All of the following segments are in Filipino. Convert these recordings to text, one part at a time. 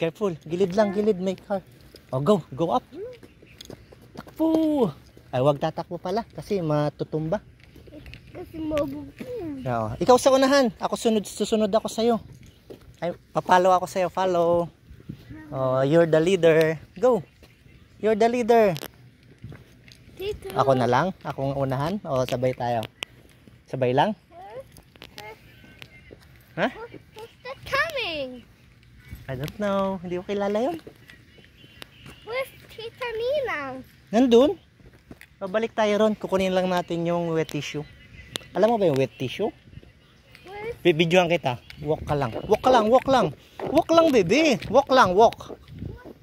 careful. Gilid lang, gilid. May car. Oh, go. Go up. Takbo. Ay, wag tatakbo pala kasi matutumba. Kasi mabugin. Oo. Ikaw sa unahan. Ako susunod ako sa'yo. Ay, papalo ako sa'yo. Follow. Oh, you're the leader. Go. You're the leader. Tito. Ako na lang? Akong unahan? O sabay tayo? Sabay lang? Ha? Who's that coming? I don't know. Hindi ko kilala yun. Where's Tita Ninang? Nandun. Babalik tayo ron. Kukunin lang natin yung wet tissue. Alam mo ba yung wet tissue? Where's... Bibidyoan kita. Walk ka lang. Walk ka lang. Walk lang. Walk lang, baby. Walk lang. Walk.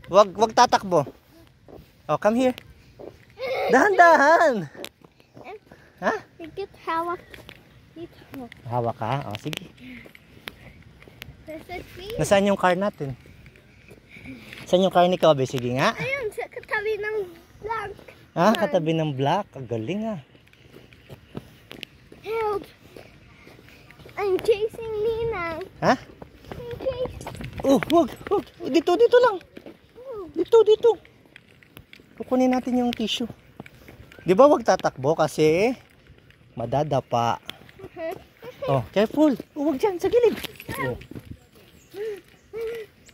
Wag tatakbo. Oh, come here. Dahan-dahan. Ha? Get hawak. Dito. Hawak ka? O, sige. There's a tree. Nasaan yung car natin? Saan yung car ni Kobe? Sige nga. Ayun, sa katabi ng blank. Ah, katabi ng black. Ang galing ah. Help. I'm chasing Ninang. Ha? I'm chasing. Oh, wag. Dito lang. Dito. Kukunin natin yung tissue. Di ba wag tatakbo kasi madadapa. Oh, careful. Oh, wag dyan, sa gilid. Oh.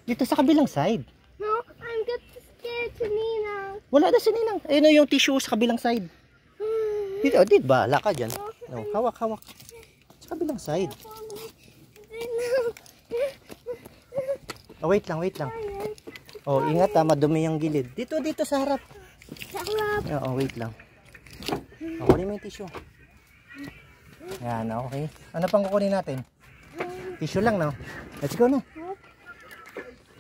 Dito sa kabilang side. No, I'm getting scared to Ninang. Wala na si Ninang. Ayun yung tissue sa kabilang side. Dito, bahala ka dyan. No, hawak. Sa kabilang side. Oh, wait lang. Oh, ingat ha, madumi yung gilid. Dito sa harap. Sarap. Oo, wait lang. Kukunin mo yung tissue. Yan, okay. Ano pang kukunin natin? Tissue lang, no? Let's go na.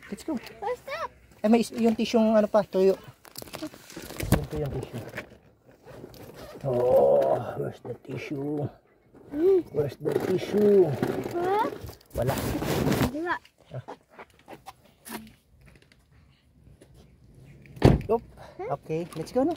Let's go. What's up? Eh, may yung tissue, ano pa, tuyo. Ito yung tissue. Oh, where's the tissue? Where's the tissue? What? Wala. Wala. Oh. Okay, let's go na.